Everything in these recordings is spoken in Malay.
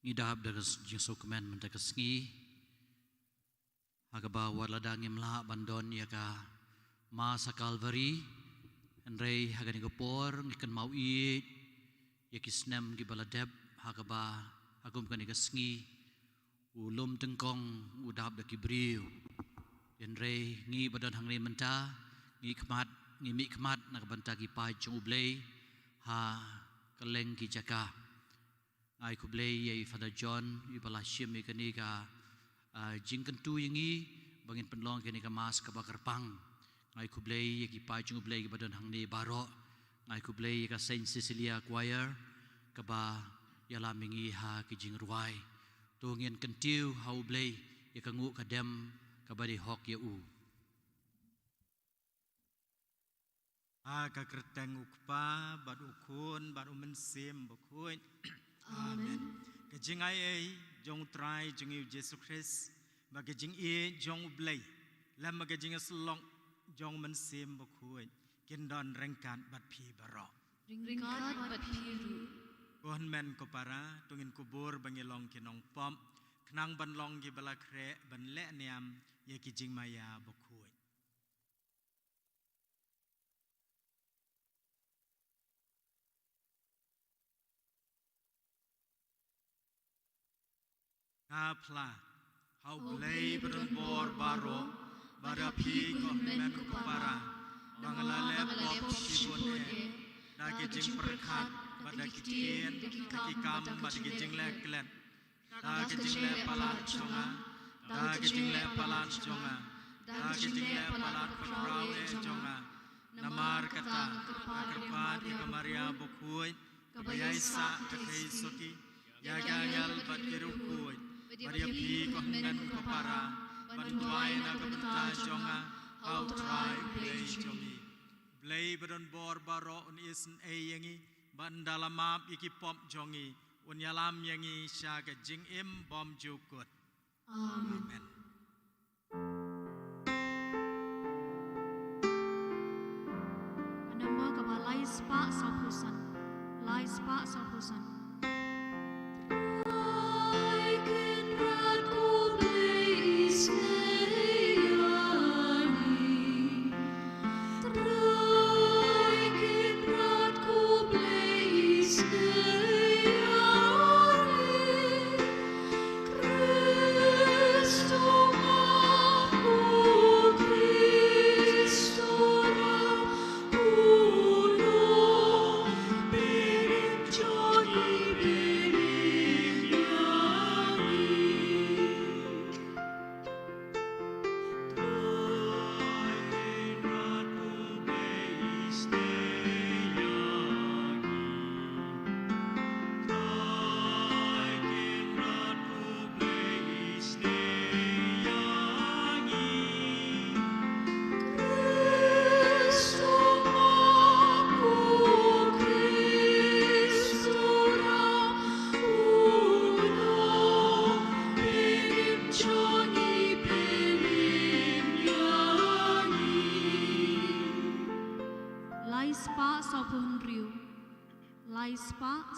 Ngidahap dagas Jesu commandment dagas ngi agaba warladang imla bandon yaka masa Calvary Andrei hagani gopor ngikan mau i yakisnem gibaladeb hagaba agum kani gasngi ulum tengkong udahap daki briu Andrei ngi badan hangre menta ngi kmat ngi mi kmat nakabanta gi pai chung ublei ha kaleng ki jaka ai kublei yai Father John i balashim i kani ka jingkan tu yangi bangin penlong kani ka mas ka bakar pang ai kublei yaki pai chung ublei badan hangni baro ai kublei ka Saint Cecilia choir ka ba yala mingi ha ki jing ruai tu ngien kentiu ha ublei yaka ngu kadem ka bari hok ya u ka kerteng ukpa bad ukun bad umensim bukun Amen. Kejing ai jong try jong Yesus Christ bagi jing e jong blai lam bagi jing selong jong mensim bukui kindon rengkan bat pi baro ringkat bat piru Tuhan men ko para tungin kubur bangilong kinong pom kenang ban long gi balakre ban le niam ye ki jing maya bukui Apla, how blay beron bor baro, barapi ko men ko para, bangalale pop sibone, dagi jing perkat, badagi tien, dagi kam, badagi jing leklen, dagi jing le palat jonga, dagi jing le palat jonga, dagi jing le palat petrawe jonga, namar kata, kerpat ika Maria bokui, kabayasa kakay soki, yagangal bat kirukui. Maria pi ko men ko para bantuai na kabenta jonga how try play jongi play beron bor baro un isen e yangi bandala map iki pop jongi un yalam yangi sha ga jing im bom jukut amen Nama kaba lais pa sa husan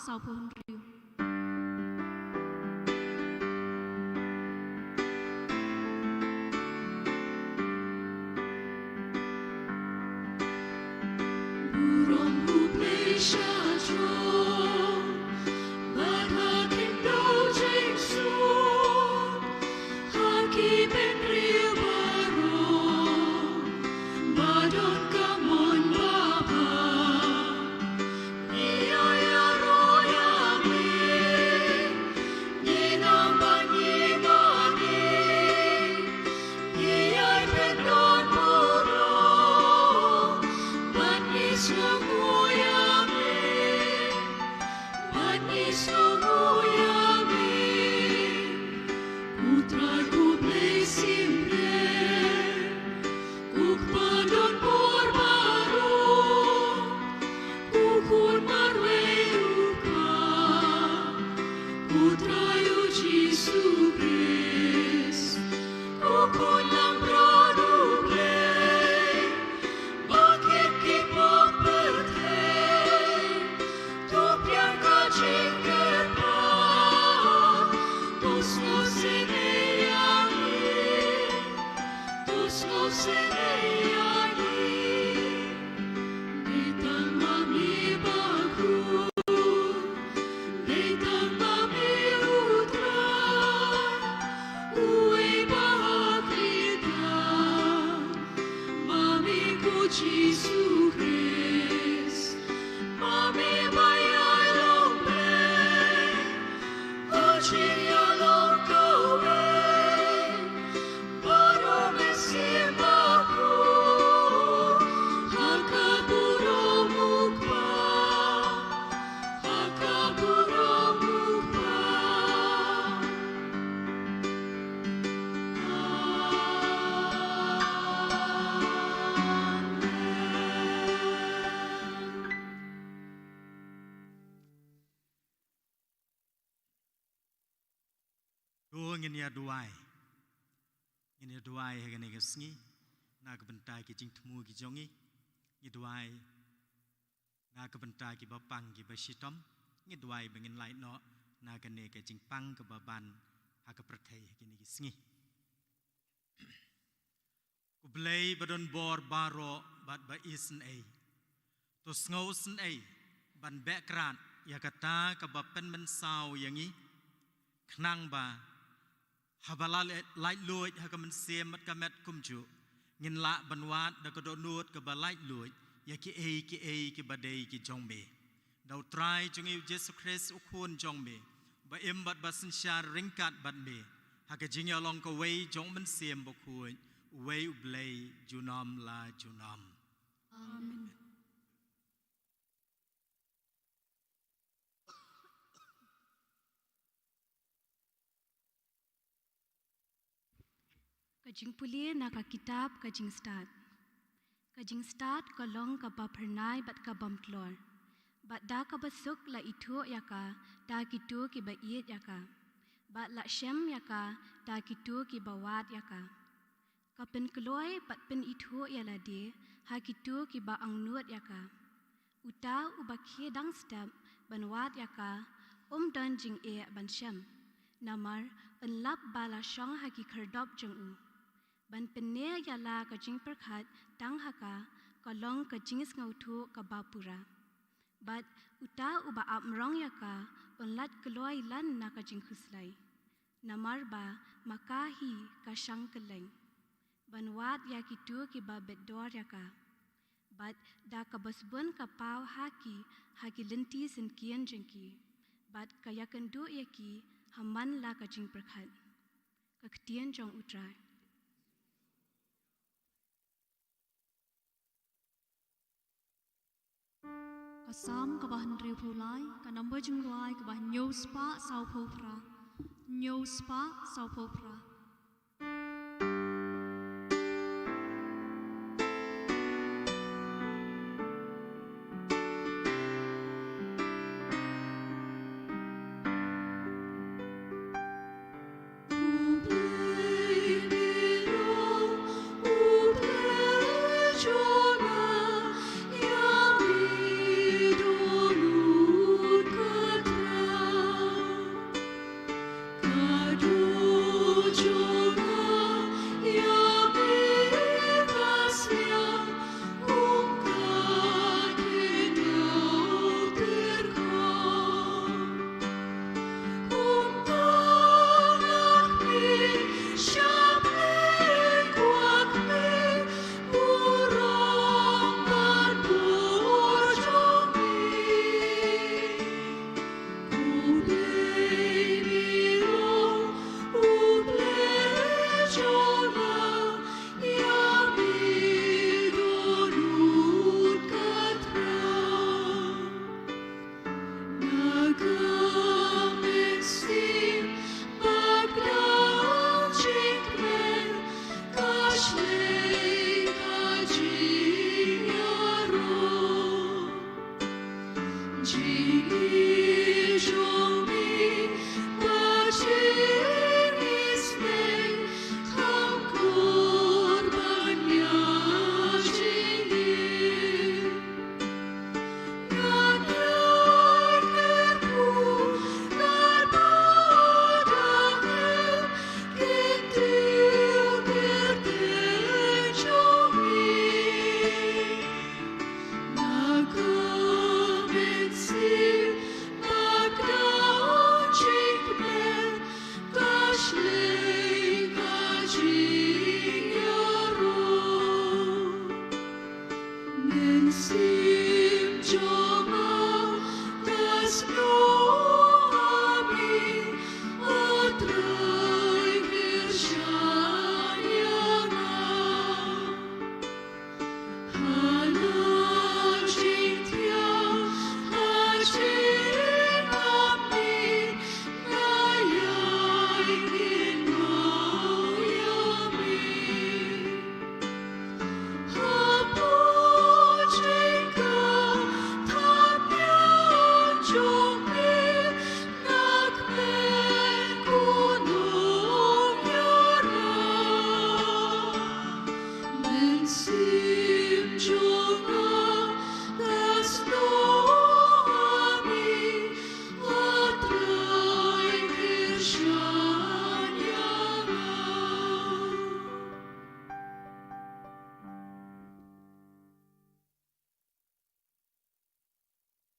sau pohon riu burung buplei syadron badha kendo jing sun haki ben riu baro badon kamon baba Semua yang Ngenia duai hagane gasngi na kebentai ki jing temu ki jongi ngi duai na kebentai ki bapang ki basitom ngi duai bengin lai no na kane ke jing pang ke baban ha ke perthai kini gisngi ku blai badon bor baro bat ba isen ai to sngo sen ai ban background ya kata ke bapen men sau yangi knang ba habala light loy hakaman semat kamet kumju ngin la banwat da ko donut ke ba light loy ya ki ki badai ki jongbe dau try jungi Jesus Christ ukun jongbe ba embat basin shar ringkat batbe haka jingya long ko wei jongmen sem bokui wei ublei junam la junam. Amen. Kajing pulia naka kitab kajing start. Kajing start kalong ka bapernai bat ka bamtlor. Bat da ka basuk la itu yaka da kitu ki ba iet yaka. Bat la shem yaka da kitu ki bawat yaka. Kapen keloy bat pen itu yala de ha kitu ki ba angnut yaka. Uta ubakhe dang step banwat yaka dan jing e ban shem. Namar enlap bala shong ha ki kerdop jeng u. Ban penne yala kajing perkhat tang haka kalong kajing ngautu ka bapura. Bat uta uba amrong yaka onlat keloy lan na kajing khuslai. Namar ba makahi ka shang keleng. Banwat ya kitu ki ba bedor yaka. Bat da ka basbun ka pau haki lenti sen kian jengki. Bat kaya kendu yaki haman la kajing perkhat. Kaktian jong utrai. Kasam kabahan riu pulai, kanamba jengwai kabah nyospa sau popra, nyospa sau popra. Kadu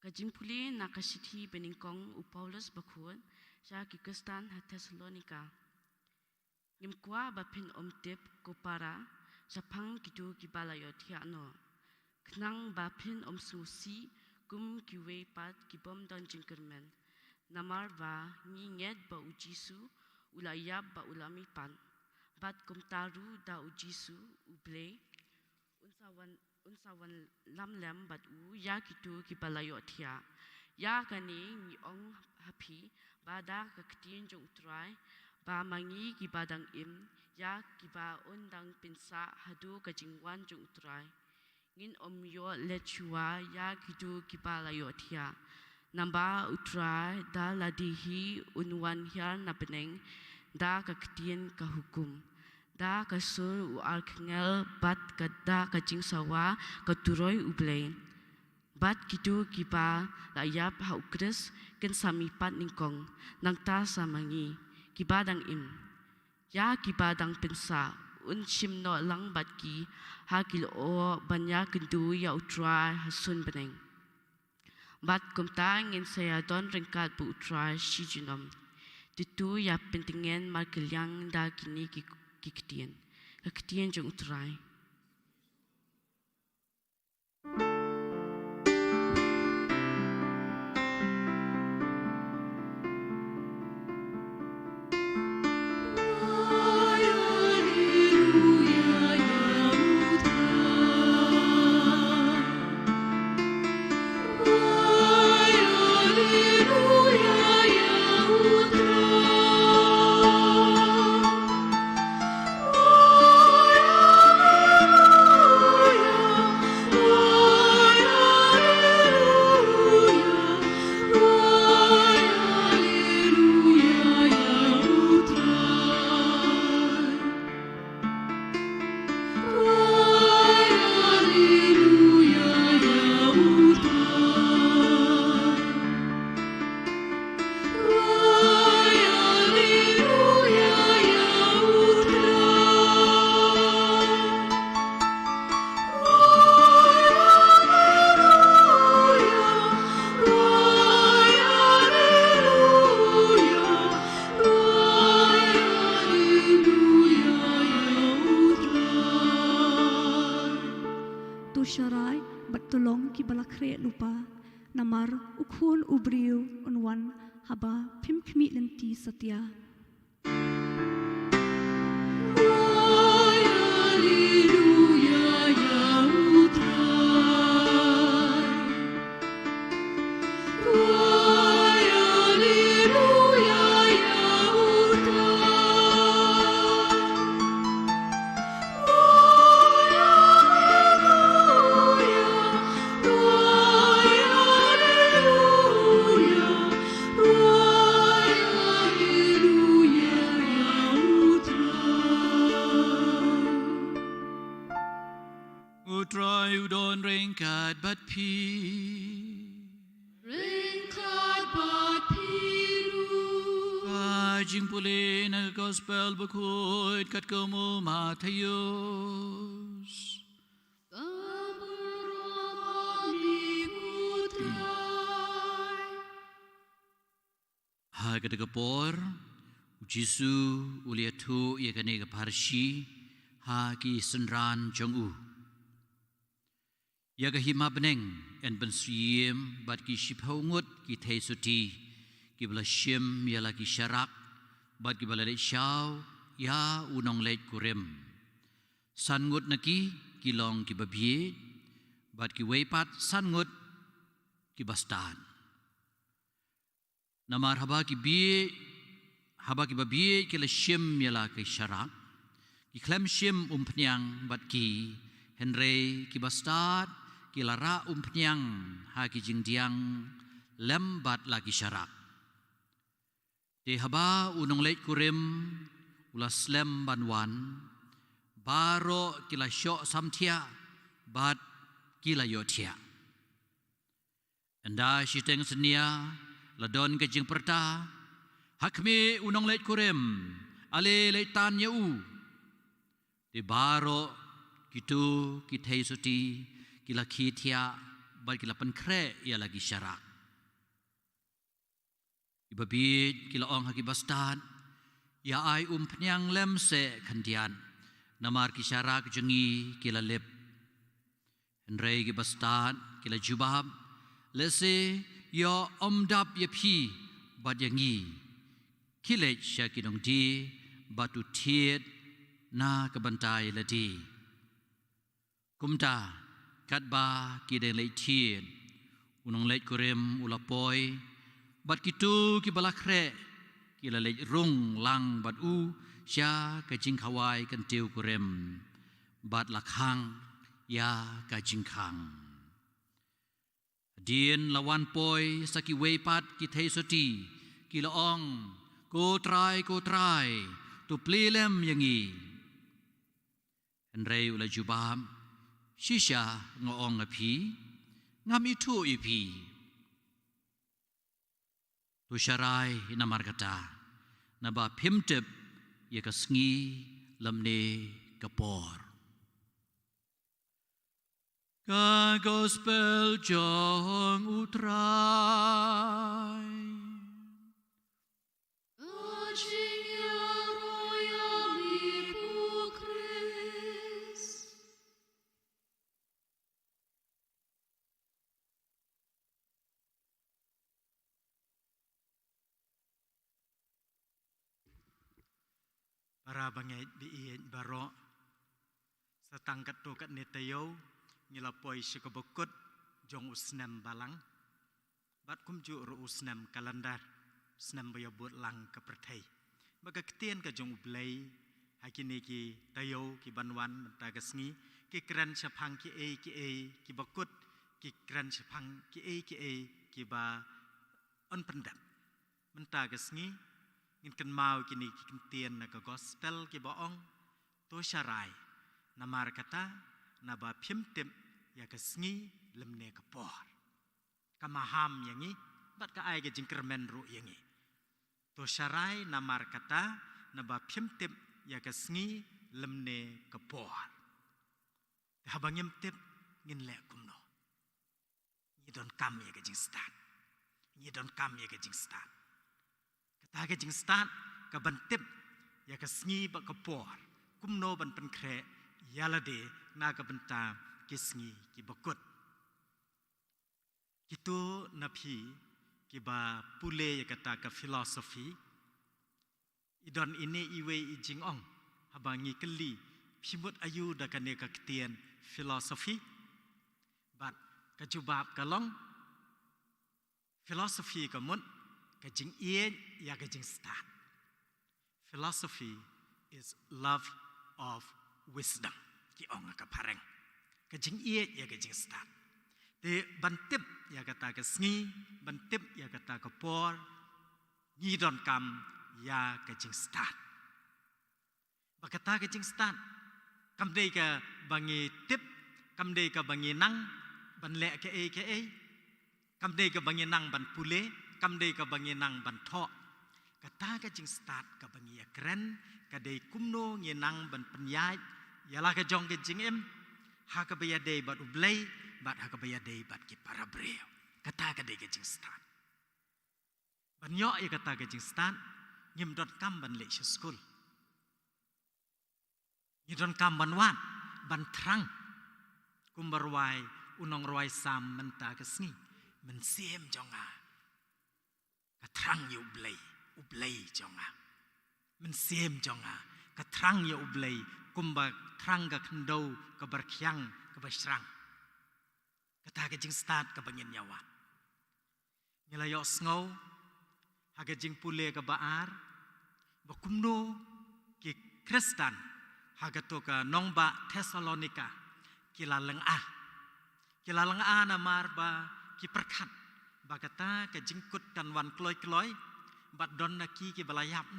Kajimpuli nakasithi beningkong Paulus bakun sa kikestan ha Thessalonica. Ngimkwa bapin omtip kopara sapang kitu kibalayot hiano. Knang bapin omsusi kum kiwe pat kibom don jingkermen. Namar ba nginged ba ujisu ulayab ba ulamipan. Bat kumtaru da ujisu uble unsawan lamlem bat u ya kitu kibalayot hia. Ya kani ngiong hapi bada kaketien jong utrai ba mangi kibadang im ya kiba undang pinsa hadu kajingwan jong utrai. Ngin omyo lechua ya kitu kibalayot hia. Namba utrai da ladihi unwan hia na peneng da kaketien kahukum. Da kasur u arkengel bat kada kajing sawa katuroy ublay. Bat kitu kipa layap ha ukres ken samipat ningkong nang ta samangi kibadang im. Ya kibadang pensa un shimno lang bat ki ha kilo banya kendu ya utrai hasun beneng. Bat kumta ngin saya don ringkat bu utrai shijunom. Ditu ya pentingin markelyang da kini kiketien. Keketien jeng utrai. Syarai batulong ki balakre lupa namar ukhun ubriu unwan haba pim kmi lenti satya. Utrai udon ringkat bat pi. Ringkat bat piru. Kajing puli na gospel bakut kat kamu Matius. Haga kapor Jisu uliatu ia kani kaparshi ha ki senran jongu. Ya hima beneng en bensiem bat ki shiphaungut ki theisuti ki blashim ya lagi syarak bat ki balade syau ya unong leit kurem sangut naki ki long ki babie bat ki weipat sangut ki bastan namar haba ki babie ki lashim ya lagi syarak ki klem shim umpnyang bat ki henry ki bastad ki lara umpnyang ha ki jingdiang lembat lagi syarak. De haba unong leit kurim ulas lem banwan baro kila syok samtia bat kila yotia. Anda syiteng senia ladon ke jing perta hakme unong leit kurim ale leitan yau. De baro kitu kitei suti kila kitia bat kila penkre ia lagi syarak. Ibabit kila ong hakibastan ya ai penyang lem se kandian namar ki syarak jengi kila lep henrei kibastan kila jubab lese ya omdap ya pi bat yangi kilej syakidong di batu tiet na kebantai ladi kumta katba kideng lei tiet unong lei kurem ulapoi bat kitu ki balakre kila lei rung lang bat u sya kajing kawai kan tiu kurem bat lakhang ya kajing khang dien lawan poi saki weipat ki thei soti ki laong ko try tu plilem yangi enrei ula jubam shisha ngoong api ngam itu ipi tu syarai namar kata naba pimtep ya kasngi lamne kapor ka gospel jong utrai para bangait biit baro sa tangkat to kat netayo ngilapoi sikabukut jong usnem balang bat kumju ru usnem kalendar usnem bayabut lang ka perthai baga ketien ka jong ublay hakini ki tayo ki banwan mentagasngi ki kran chapang ki ki bakut ki kran chapang ki ki ba on pendam mentagasngi ngin kan mau kini kintien na ka gospel ki baong to syarai namar kata naba pimtim ya kasngi lemne ka por kamaham yangi bat ka ai ke jingkermen ru yangi to syarai namar kata naba pimtim ya kasngi lemne ka por habangim tip ngin le kumno ni don kam ya ke jing stat ni don kam ya ke jing stat kata ke jing stat ka bantip ya kasngi ba ka por kumno ban pen kre yalade na ka benta kisngi ki bakut kitu napi ki ba pule ya kata ka filosofi idon ini iwe ijing ong habangi keli pimut ayu da kane ka ketien filosofi bat ka jubab kalong filosofi ka mun ka jing ie ya ka jing start philosophy is love of wisdom ki ong ka pareng ka jing ie ya ka jing start te bantip ya kata ka sngi bantip ya kata ka por ni don kam ya ka jing start bakata ka jing start kam dei ka bangi tip kam dei ka bangi nang ban le ke kam dei ka bangi nang ban pule kam dei ka bangi nang ban tho kata ka jing start ka bangi ya kren ka dei kumno ngi nang ban penyai yalah ka jong ke jing em ha ka baya dei bat ublei bat ha ka baya dei bat ki para breo kata ka dei ka jing start ban yo ya kata ka jing start ngim dot kam ban le school ni don kam ban wan ban trang kumbarwai unong roi sam menta ka sngi men siem jonga ka trang yu ublei jonga men siem jonga ka trang yu ublei kumba trang ka kendo ka berkyang ka basrang kata ka jing start ka bangin nyawa ngelayo sngo haga jing pule ka baar bakumno ki Kristan haga to ka nongba Thessalonika kilalang na marba ki perkat bagata ka jingkut kan wan kloi bat don na ki balayap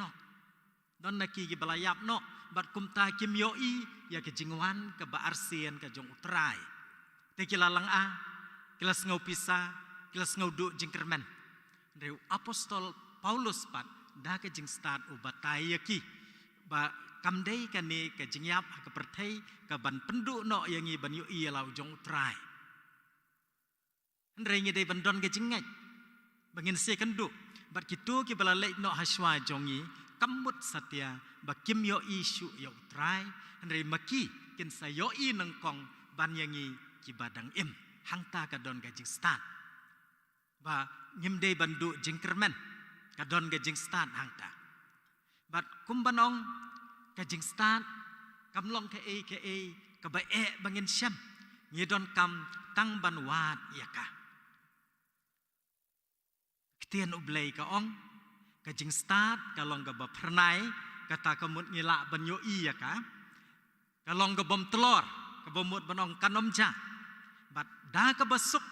no bat kumta kim yoi ya ke jingwan ke ba arsien ka jong utrai te kilalang kilas ngau pisa kilas ngau du jingkermen reu apostol Paulus pat da ke jing start u batai ki ba kamdei kane ke jingyap ka perthai ka ban pendu no yangi ban yoi lau jong utrai Nrengi dei bandon ke jingai. Bangin se kendu. Bat kitu ki bala lek no haswa jongi kamut satya bakim yo isu yo utrai. Nrei maki kin sa yo I nengkong ban yangi ki badang im. Hangta kadon ke jing stan. Ba ngim dei bandu jingkermen kadon ke jing stan hangta. Bat kumbanong ke jing stan kamlong ke ba bangin syam ngidon kam tang ban wat yaka. Ketian ublay ka ong kajing start kalong ka ba pernai kata kamut ngila ban yo iya ka kalong ka bom telur ka bomut banong kanom ja bat da ka basuk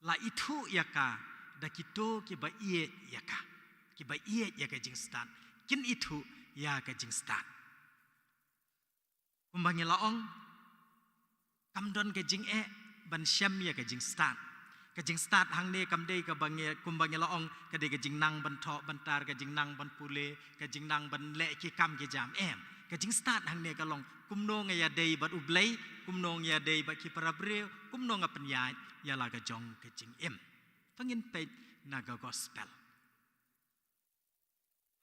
la itu yaka da kito ki ba iye yaka ki ba iye ya kajing start kin itu ya kajing start kumbangi laong kamdon kajing ban syam ya kajing start kajing start hang ne kamdei ka bangi kumbangi laong kadai kajing nang ban thok bantar kajing nang ban pule kajing nang ban le ki kam ki jam kajing start hang ne kalong kumno ya dei bat ublay kumno ya dei bat ki parabre kumno ngapenyai ya la ka jong kajing pangin pe naga gospel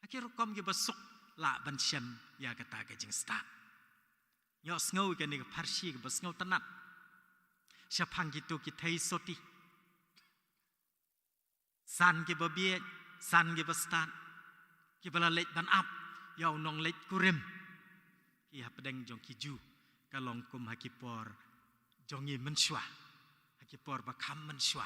akhir kom ki basuk la ban syam ya kata kajing start yo sngow ke ni parsi ke basngow tanat syapang gitu ki thai soti san ki babie san ki bastan ki bala lek ban up yo nong lek kurim ki hapdeng jong ki ju kalong kum hakipor jongi menswa hakipor bakam menswa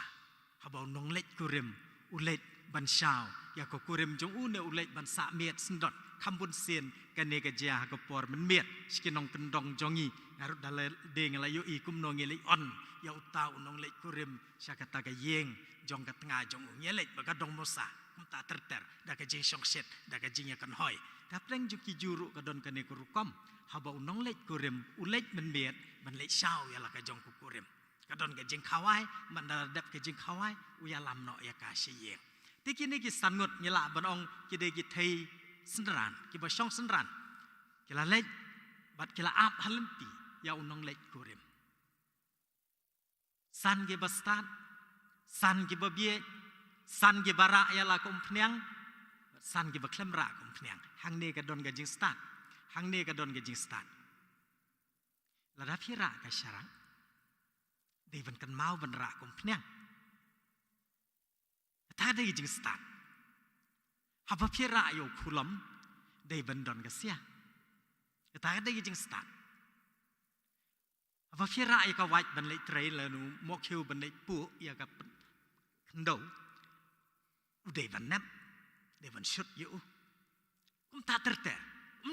habau nong lek kurim ulet ban shaw ya ko kurim jong une ulet ban sa miet sendot kambun sen kane ka ja ko por men miet skinong kendong jongi ngarut dale deng la yo I kum no ngeli on ya utau nong lek kurim syakata ka yeng jong ka tengah jong ngelek baka dong mosa kum ta terter da ka jing song set da ka jing kan hoi ta pleng juki juru ka don kane ku rukom haba nong lek kurim ulet men miet ban lek shaw ya la ka jong ku kurim ka don ka jing khawai man da dap ka jing khawai uya lam no ya ka shi yeng tikini ki sangut ngela banong ki de ki thei senderan ki ba syong senderan kila lek bat kila ap halempi ya unong lek kurim san ki bastat san ki babie san ki bara ya la kum pnyang san ki ba klemra kum pnyang hang ne ka don ga jing stat hang ne ka don ga jing stat la da phira ka syarang dei ban kan mau ban ra kum pnyang ta dei jing stat haba phira yo khulam dei ban don ga sia ta dei jing stat haba phira ai ka wait ban le trei la nu mo khiu ban le pu ya ka ndo u dei ban nap dei ban shut yo kum ta terter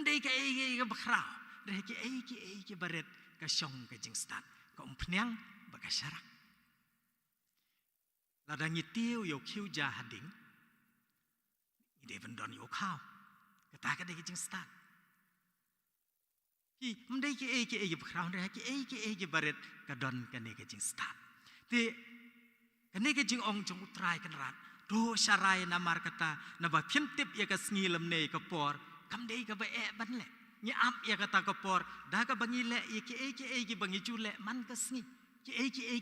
dei ka ai ka bakhra dei ki baret ka syong ka jing stat ka pnyang ba ka syarak ladang itiu yo khiu ja hading Devan don yo khao kata ka de jing stat ki mdei ki background re ki baret ka don ka ne ka jing stat te ka ne ka jing ong jong utrai kan rat do syarai namar kata na ba phim tip ya ka sngilam ne ka por kam dei ka ba ban le ni ap ya kata ka por da ka bangi le ki bangi ju le man ka sngi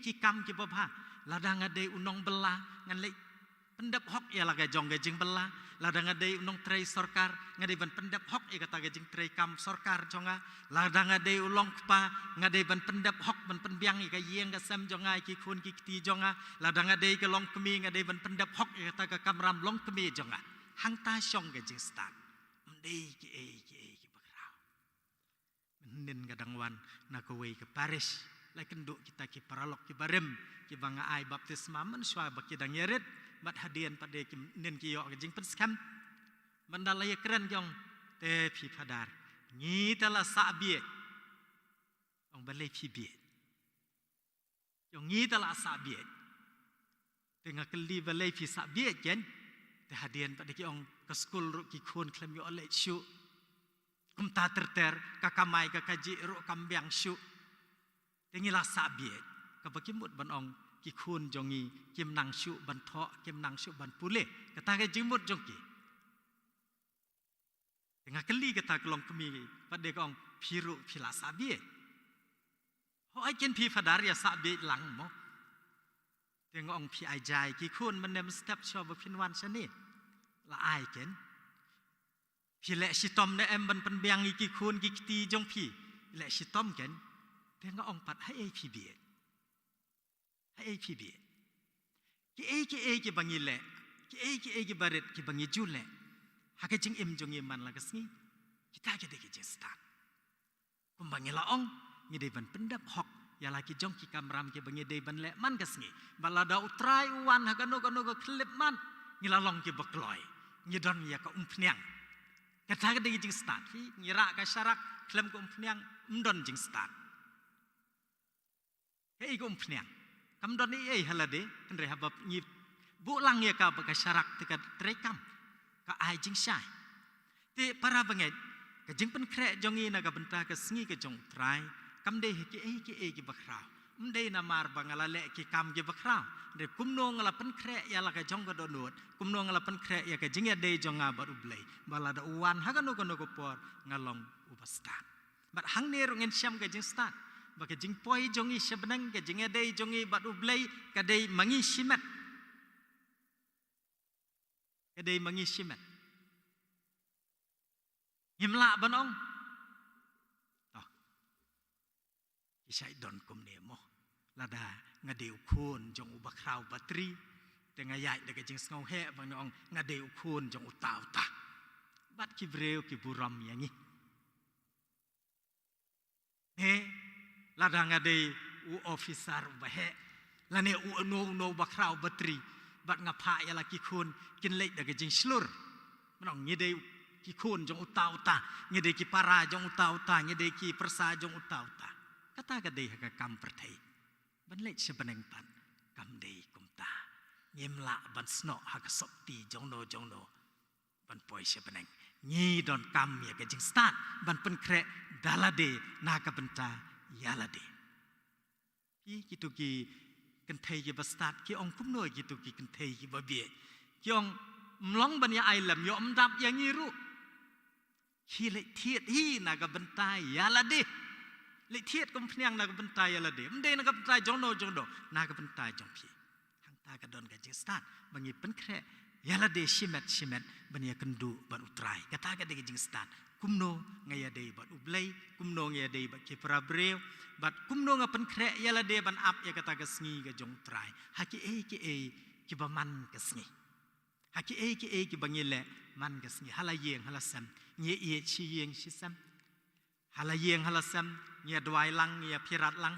ki kam ki ba bha ladang ade unong bela ngan le pendap hok ya la ka jong ka jing bela ladang ade unong trei sorkar ngade ban pendap hok e kata gajing trei kam sorkar jonga ladang ade ulong kpa ngade ban pendap hok ban penbiang e ka yeng ka sam jonga ki khun ki ti jonga ladang ade ke long kemi ngade ban pendap hok e kata ka kamram long kemi jonga hang ta syong gajing stat mdei ki bakrau nen kadang wan na ko wei ke paris la kenduk kita ki paralok ki barem ki banga ai baptisma men swa bakidang yeret mat hadian pada nen ki yo jing penskam mandalaya keren jong te phi phadar ngi tala sa bie ong balai phi bie jong ngi tala sa bie tengah keli balai phi sa bie jen te hadian pada ki ong ke skul ru ki khun klem yo le syu kum ta terter kakamai ka kaji ru kambyang syu tengila sa bie ka bakimut ban ong ki khun jongi kim nang syu ban tho kim nang syu ban pule kata ke jimut jongki tengah keli kata kelong kemi pada kong phiru phila sabi ho ai ken phi phadar ya sabi lang mo tengok ong pi ai jai ki kun menem step show bepin wan sani la ai ken pi le si tom ne em ban pen biang ki kun ki ti jong pi le si tom ken tengok ong pat hai pi bi hai pi bi ki ki bangi le ki ki baret ki bangi jule ha ke jing em jong man la kasni kita ke de ke start kum bangi la ong ngi de ban pendap hok ya laki jong ki kamram ki bangi de ban le man kasni balada utrai wan ha kanu ko klip man ngi la long ki bakloi ngi don ya ka umpnyang kata ke de jing start fi ngi ra ka syarak klem ko umpnyang ndon jing start hei ko umpnyang kam don ni halade andre habab ngi bu lang ya ka ka syarak tekat trekam ka ai jing syai ti para banget ka jing pen krek jongi na ka benta ka sngi ka jong trai kam de ki bakrau mde na mar bangala le ki kam ki bakrau de kumno ngala pen krek ya la ka jong ka donot kumno ngala pen krek ya ka jing ya de jonga baru blai balada uwan ha kanu ko por ngalong ubastan bat hang ne rungen syam ka jing stan ba ka jing poi jongi sebenang ka jing ya de jongi baru blai ka de mangi simat ka de mangi simat Himla banong. Oh. Isai don kum nemo. Lada ngade ukun jong ubakrau batri. Dengan yai dega jing ngau he banong ngade ukun jong uta. Bat ki breu ki buram yangi. He lada ngade u officer bahe. Lane u no bakrau batri. Bat ngapa ya laki kun kin lek dega jing slur. Banong ngide ki kun jong uta ngede ki para jong uta ngede ki persa jong uta kata ka dei ka kam perthai ban lech sebeneng pan kam dei kumta nyemla ban sno ha ka sopti jong no ban poi sebeneng ngi don kam ya ka jing start ban pen kre dalade na ka benta yalade ki kitu ki kenthai ki ba start ki ong kum no kitu ki kenthai ki ba bie ki ong mlong ban ya ai lam yo mdap yang ngiru khi lệ thiệt hi naga bentai yalade lệ thiệt kum phnyang naga bentai yalade mde naga bentai jongno naga bentai jongpi hang ta ka don ka jing start bangi pen kre yalade shimet bania kendu ban utrai kata ka de jing start kumno ngaya de bat ublei kumno ngaya de bat ki prabreu bat kumno nga pen kre yalade ban ap ya kata ka sngi ka jong trai haki ki baman ka sngi haki ki bangile man ka sngi halayeng halasam nye ie chi yeng shisam halayeng halasam nye dwai lang nye pirat lang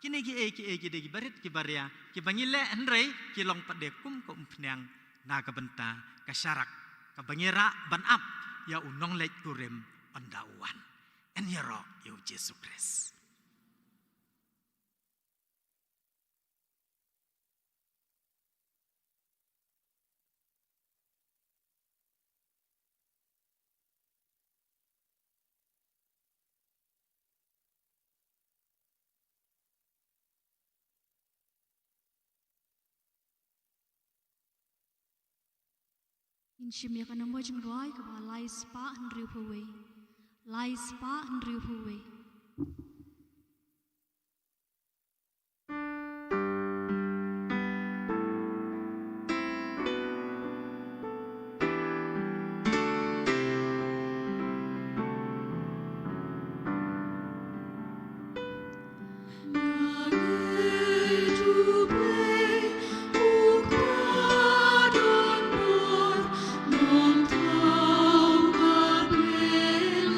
kini ki de ki barit ki baria ki bangile andre ki long pade kum ko umpnyang na ka benta ka syarak ka bangira ban ap ya unong lek kurem pandawan en yero yo Yesus Kristus In shimya ka namo jing roi ka ba lai spa han riu huwe. Lai spa han riu huwe. Nong tau ka ben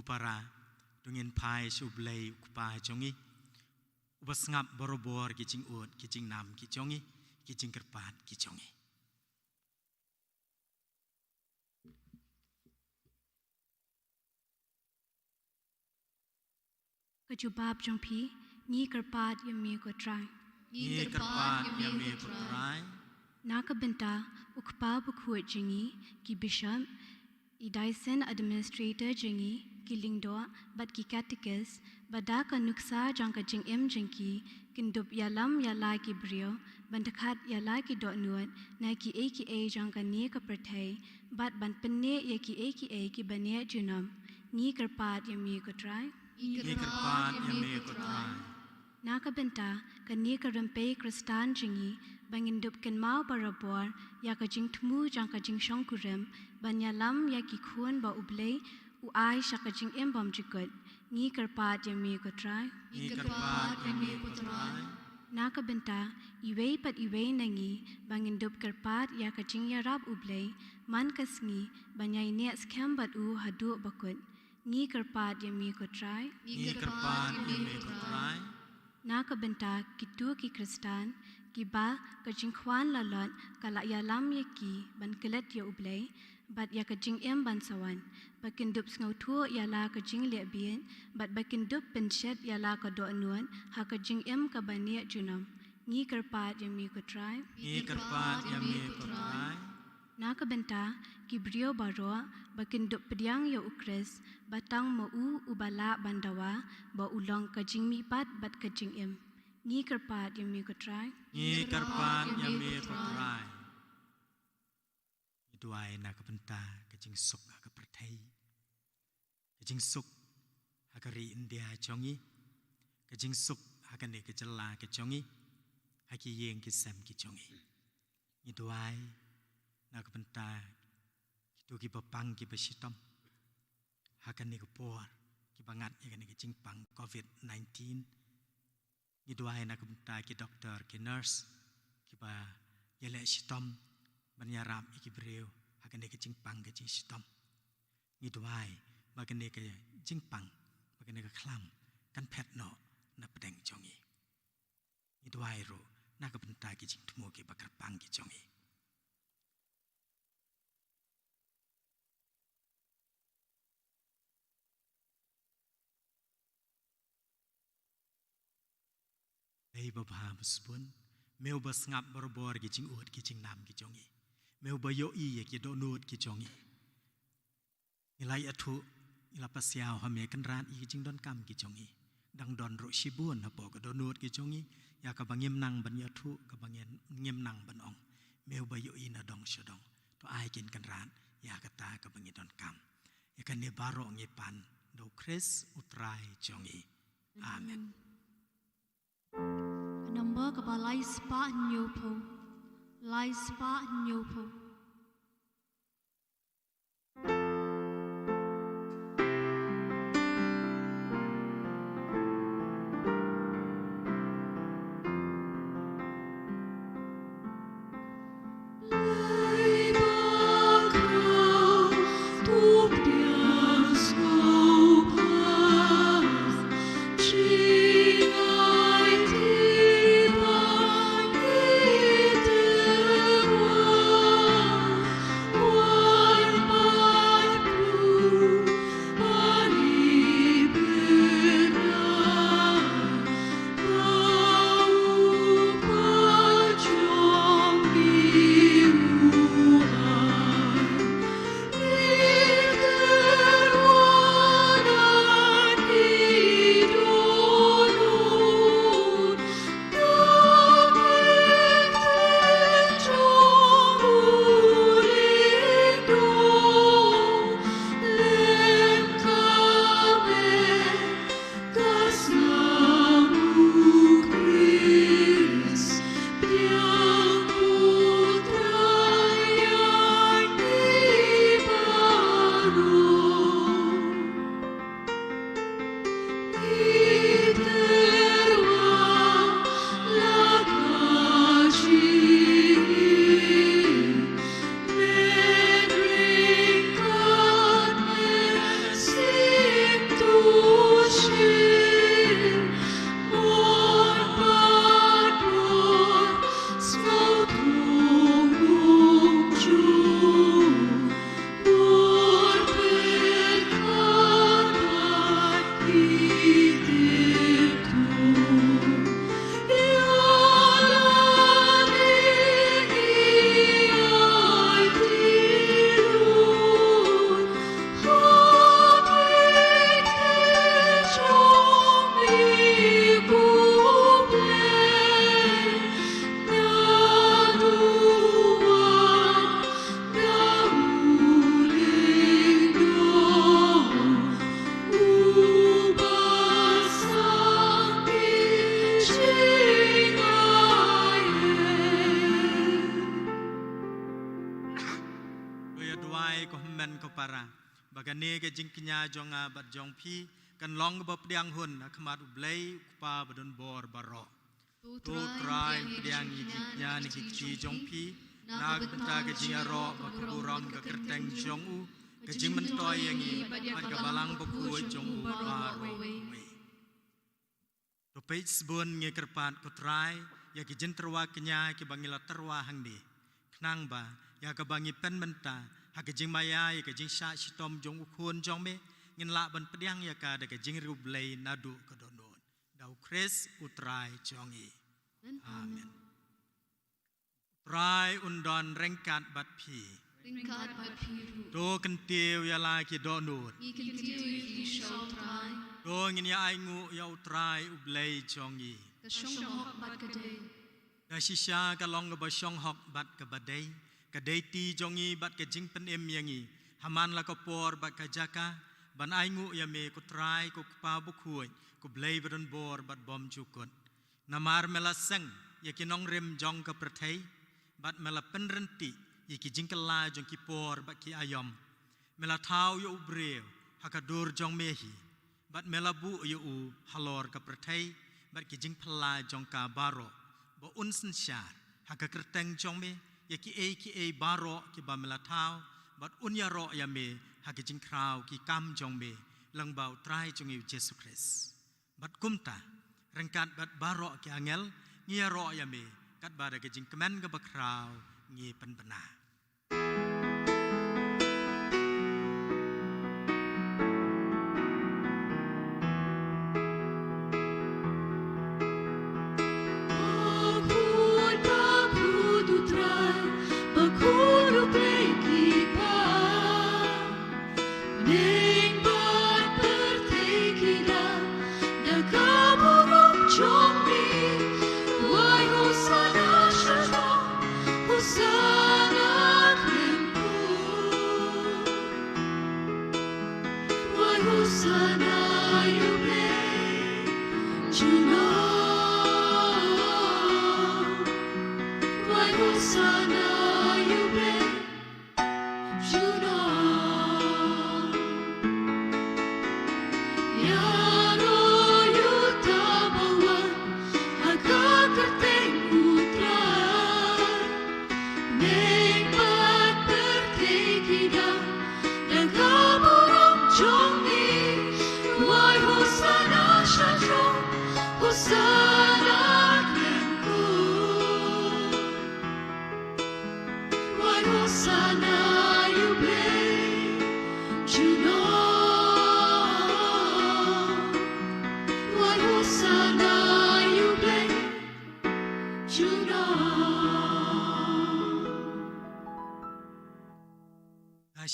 Para dungin pai sublei kupai jongi ubas ngap borobor kicing ut kicing nam kijongi kicing kerpat kijongi Kejubab jong pi ni kerpat yami ko try ni kerpat yami kutrai Naka benta ukpa bukhuat jingi ki bishop I Dyson administrator jingi ki lingdo bat ki catechist bada ka nuksa jang ka jing em jingki kindup yalam yalai ki brio bandakat yalai ki dot nuat na ki aka jang ka ni ka perthai bat ban penne ya ki aka ki bane junam ni kerpat yami ko try ni kerpat yami kutrai Naka benta ka ni ka rempe kristan jingi bangindup ken mau barabor ya ka jing tmu jang ka jing shongkurem banyalam ya ki khun ba ublei u ai shaka jing em bom jikut ni kerpat yami ko try ni kerpat yami kutrai Naka benta iwei pat iwei nangi bangindup kerpat ya ka jing yarab ublei man kasngi banyai ne skam bat u hadu bakut ni kerpat yami ko try ni kerpat yami kutrai Naka benta kitu ki kristan ki ba ka jing khwan lalot kala ya lam ye ki ban kelet ya ublei bat ya ka jing em ban sawan bakin dup ngau thu ya la ka jing le bien bat bakin dup penshet ya la ka do nuan ha ka jing em ka bania junam ni kerpat yami ko try ni kerpat yami kutrai Naka benta ki brio baro bakin dup pediang ya ukres batang mau ubala bandawa ba ulong ka jing mi pat bat ka jing em ni kerpat yami ko try ni kerpat yami kutrai Duai nak benta kecing suk ka perthai kecing suk hakari India jongi kecing suk hakane kejela kejongi haki yeng kisam kijongi ni duai nak benta kitu ki papang ki besitom hakane ke por ki bangat yakane kecing pang COVID-19 ni duai nak benta ki doktor ki nurse ki ba yele sitom Banyaram iki breu hakane ke jingpang ke jingsitom ni duai bakane ke jingpang bakane ke klam kan pet no na pedeng jongi ni duai ro na ka benta ki jingtmo ke bakar pang ki jongi Ei baba musbun meu bas ngap borbor ki jing ut ki jing nam ki jongi meu bayo I ki do nut ki jongi nilai atu ila pasiao ha me kan ran I jing don kam ki jongi dang don ro shibun ha po ka do nut ki jongi ya ka bangem nang ban ya thu ka bangem ngem nang ban ong meu bayo I na dong shodong to ai kin kan ran ya ka ta ka bangi don kam ya kan ne baro ngi pan do kris utrai jongi amen Number ka ba lai spa nyopo. Lai spa nyopo. Hãy subscribe cho kênh Ghiền Mì Gõ để không bỏ lỡ bagane ke jing kenya jonga bat jong pi kan long ba pdiang hun akmat ublei pa badon bor baro tu trai pdiang iknya ni ki jong pi na benta ke jing aro ba kuram ke kerteng jong u ke jing mentoy yang i bat ke balang ba ku jong u baro to page bun nge kerpat ko trai ya ki jin terwa kenya ki bangila terwa hangdi knang ba ya ka bangi pen menta ha ke jing maya ya ke jing sha shitom jong u khun jong me ngin la ban pediang ya ka de ke jing rublei nadu ka donon dau kres utrai jongi amen trai undon rengkat bat pi do kan tiu ya la ki donut do ngin ya ai ngu ya utrai ublei jongi da shisha ka long ka ba shong hok bat ka badai ka dei ti jongi bat ka jing pen em yangi haman la ka por bat ka jaka ban ai ngu ya me ku trai ku pa bu khuai ku blei bron bor bat bom chukut namar mela seng ya ki nong rem jong ka prathai bat mela penrenti ya ki jing kala jong ki por bat ki ayom mela thau yo ubreu hakadur jong mehi bat mela bu yo u halor ka prathai bat ki jing phala jong ka baro bo unsen shar haka kerteng jong me ya ki e baro ki ba mela thau bat unya ro ya me haki jing krau ki kam jong me lang bau trai jong yu Jesu Christ bat kumta rengkat bat baro ki angel ngia ro ya me kat bada ki jing kemen ga bakrau ngi pen bena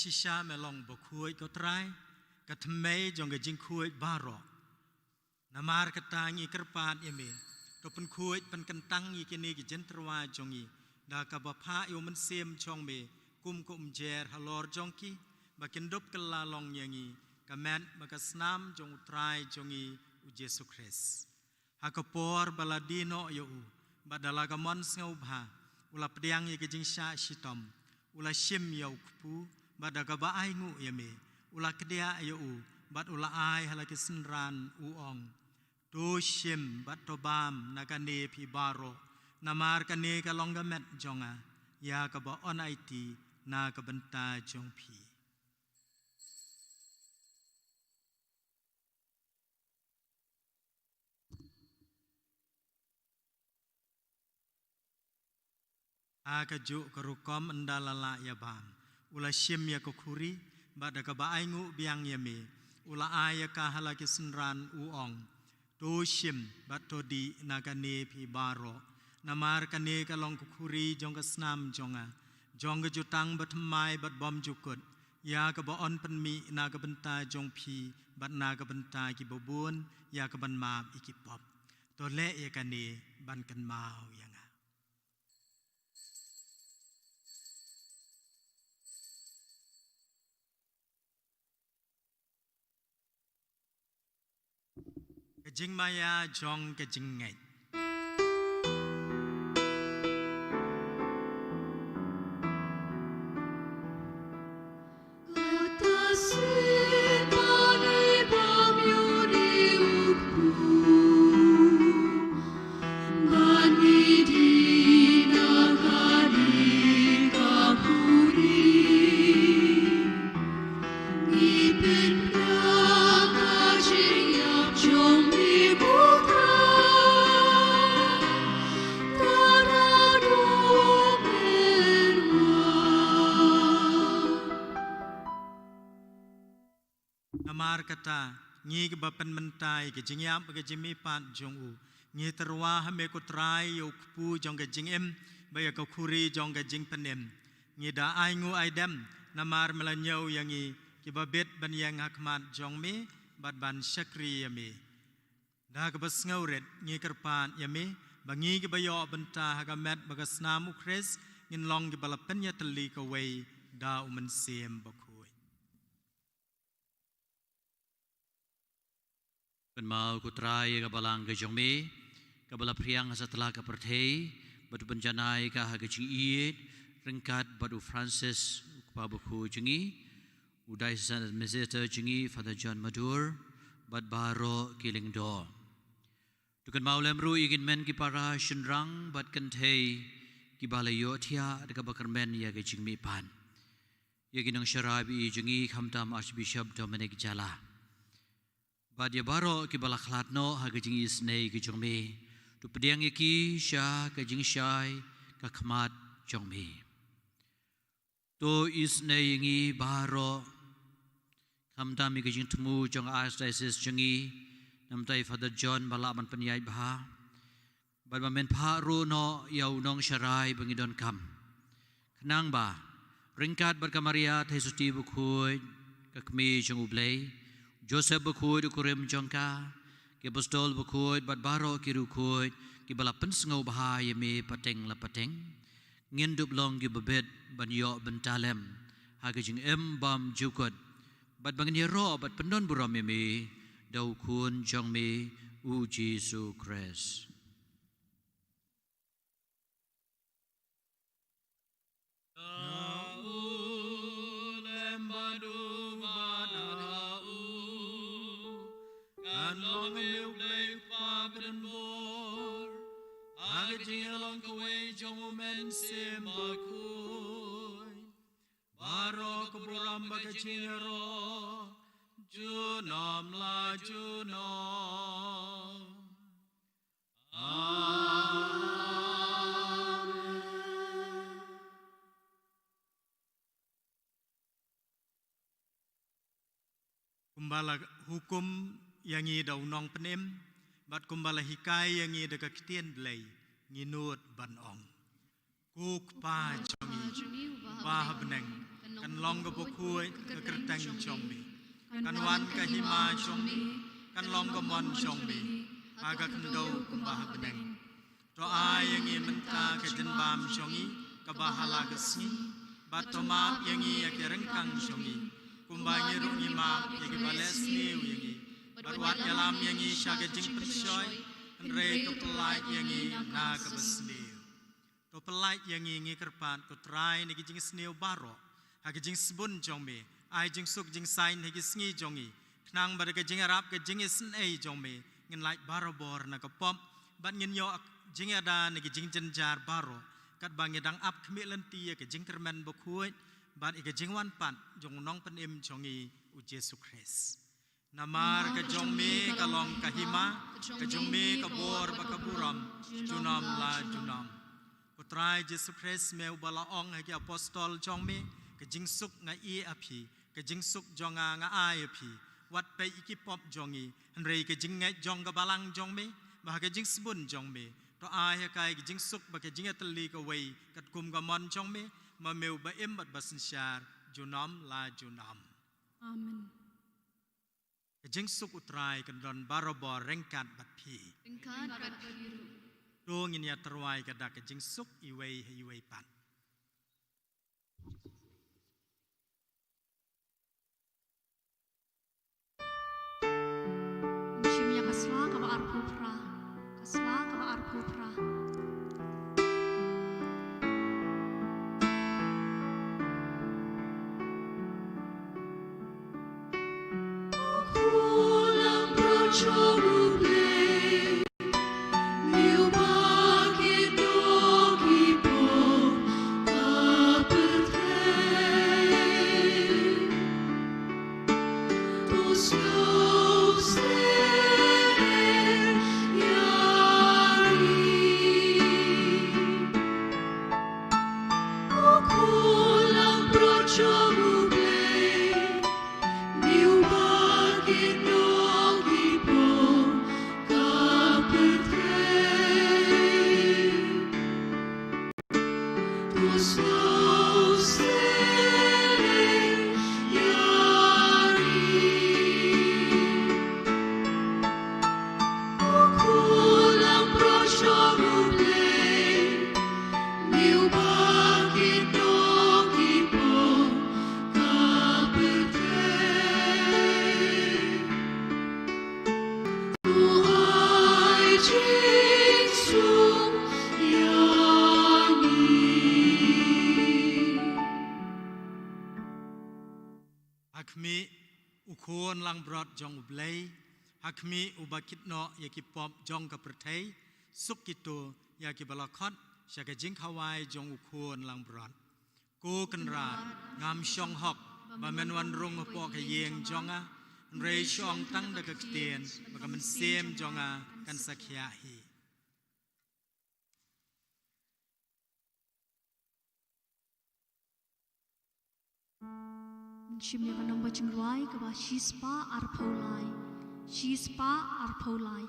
shisha melong bo khuai ko trai ka thmei jong ga jing khuai baro namar katangi kerpat yeme to pen khuai pen kentang yi kini ki jentrwa jongi da ka ba pha yo men sem chong me kum jer halor jongki ba kendop kala long yangi ka men ba ka snam jong trai jongi u Jesu Christ hakapor baladino yo u badala ka mon ngau bha ula pdiang yi ki jing sha shitom ula shim yo kupu bada ka ba ai ngu yame ula kedia yo u bat ula ai halaki senran uong do shim bat to bam nakane pi baro namar kane ka longa met jonga ya ka ba on it na ka benta jong pi aka ju karukom andalala ya bam ula shim ya kokuri bada ka ba ai ngu biang yame ula aya ka halaki senran uong do shim bat to di nakane pi baro namar kane ka long kokuri jong ka snam jonga jong ka jutang bat mai bat bom jukut ya ka ba on pen mi na ka benta jong pi bat na ka benta ki bobun ya ka ban map iki pop to le ya kane ban kan mau yang Kejing maya jong kejing ngai Kata namar kata ngi ke bapen mentai ke jingyap ke jimi pat jong u ngi terwa hame ko trai yo pu jong ke jingem baya ko khuri jong ke jing penem ngi da ai ngu ai dem namar melanyau yang ngi ke babet ban yang hakmat jong me bad ban syakri yame da ke bas ngauret ngi kerpan yame bangi ke bayo benta hagamet bagas namu kres ngin long ke balapen ya teli ke wei da umen siem bakui kan mau ku trai ka balang ke jongme ka bala priang setelah ka perthei batu benjanai ka ha ke iit ringkat batu Francis pa buku jengi udai san meseta jengi Father John Madur bad baro kiling do tukan mau lemru igin men ki para shinrang bad kan thei ki balayo thia de ka bakar men ya ke jingmi pan yagin ang syarabi jengi khamtam Archbishop Dominic Jala bad ya baro ki balaklat no ha ke jingi snei ki jongme tu pediang ki sha ka jing shai ka khmat jongme to isnei ngi baro khamtam ki jing tmu jong Archdiocese jengi namtai Father John balaman penyai bah bad mamen pharu no yau nong sharai bangidon kam khnang ba ringkat berkamaria Thesuti bukhoi kakmi jong ublei Joseph bukhoi kurim jongka ke apostol bukhoi bad baro kiru khoi ki bala pensngau bahaya me pateng la pateng ngin dup long ki babet ban yo bentalem ha ke jing em bam jukot bad bangin ro bad pendon buram me dau kun jong me u Jesu Christ long live play Father and Lord Agajing along the way jong men sim bakui Baro kuburam bagajing ro Junom la junom Amen Kumbala hukum yang i daw nong penem bat kumbala hikai yang i daga kitien blay nginut ban ong kuk pa chongi ba beneng kan long ga bokui ka kertang chongbi kan wan ka hima chongbi kan long ga mon chongbi aga kendo kumba beneng to ai yang i menta ka jenbam chongi ka bahala ga sni bat tomat yang i akirengkang chongi kumbangi rungi ma yang i bales niu yang i Barwat yalam yang i syaga jing pensyoy Andre to pelait yang i naga besniu To pelait yang i ngi kerpan Ko trai nigi jing sniu baro Hagi jing sebun jongme Ai jing suk jing sain higi sngi jongi Knang bada ka jing arab ka jing isen ei jongme Ngin lait baro bor na ka pop Bat ngin yo jing ada nigi jing jenjar baro Kat bang yadang ap kemik lenti ka jing kermen bokuit Bat ika jing wan pat Jong nong penim jongi u Jesu Christ Namar ka jongme ka long ka hima ka jongme ka bor ba ka buram junam la junam Putrai Jesu Christ me ubala ong ha ki apostol jongme ka jingsuk nga i api ka jingsuk jonga nga ai api wat pe iki pop jongi hanrei ka jingai jong ka balang jongme ba ka jing sbun jongme to ai ha kai ka jingsuk ba ka jinga teli ka wei kat kum ka mon jongme ma meu ba em bat basin syar junam la junam Amen. Jing suk utrai kendon barobor rengkat bat pi. Ringkat bat biru. Dong ini ya terwai kedak jing suk iwei pat. Musimnya kasla kaba arpupra. Kasla kaba arpupra. Yari จงอุบเลยหากมีอุบาคิดเนาะยากิปอบจงกับประเทศสุกิตัวยากิบลาคอดชากจิงขวายจงอุควรลังบรอนกูกันราดงามช่องหอกบะเมนวันรงปอกเยียงจงเรยช่องตั้งดักเตียนบกมันเสียมจงกันสักยาฮีชิมยากันนำบัจิงไรกับว่าชีสปาอาร์พอลายชีสปาอาร์พอลาย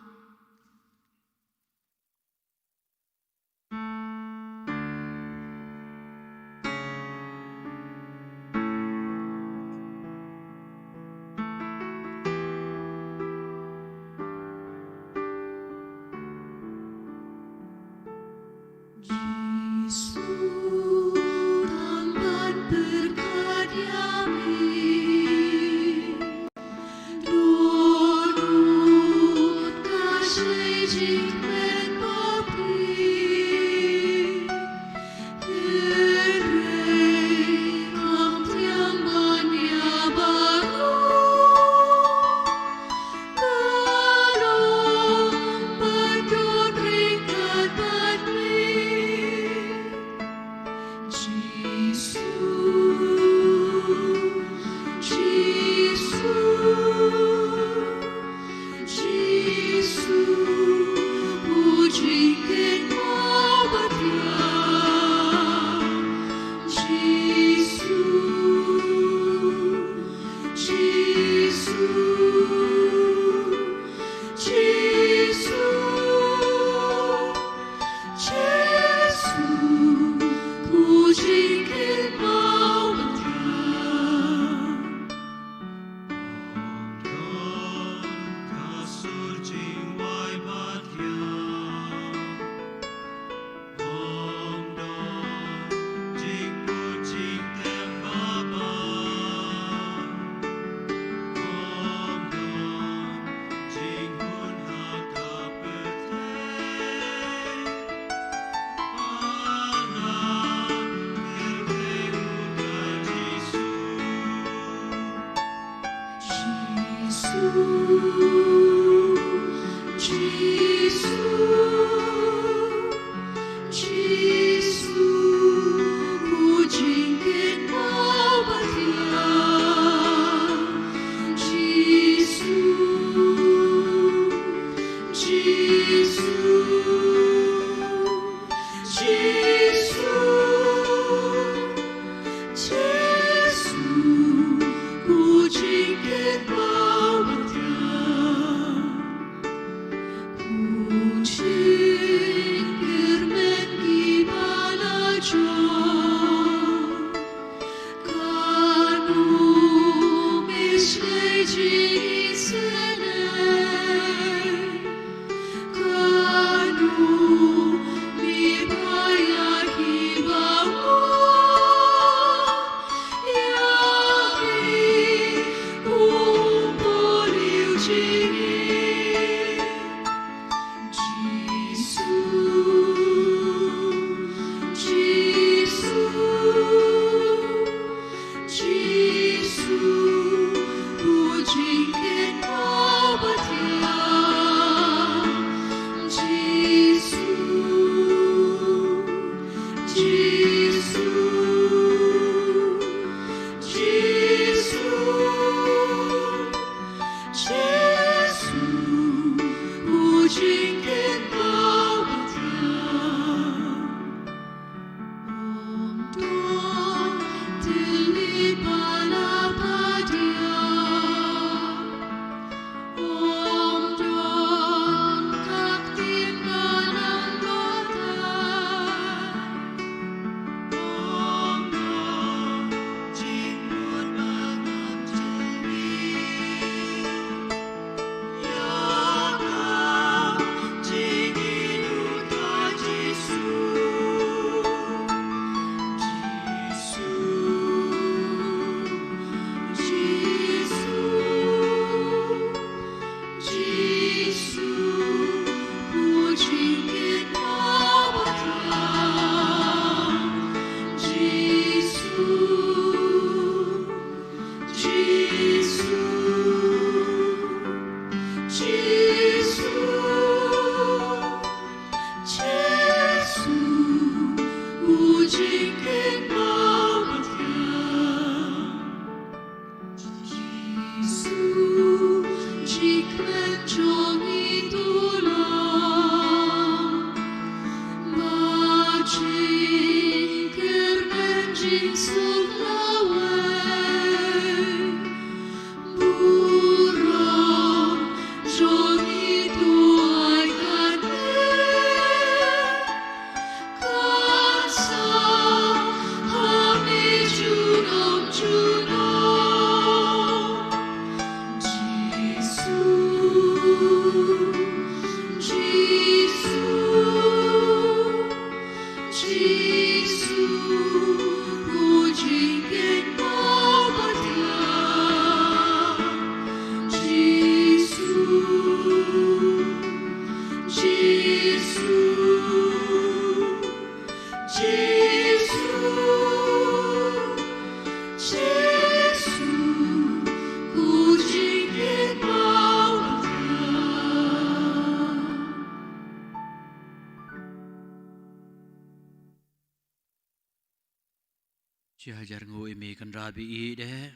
Cihajar ngu imi kan rabi I deh.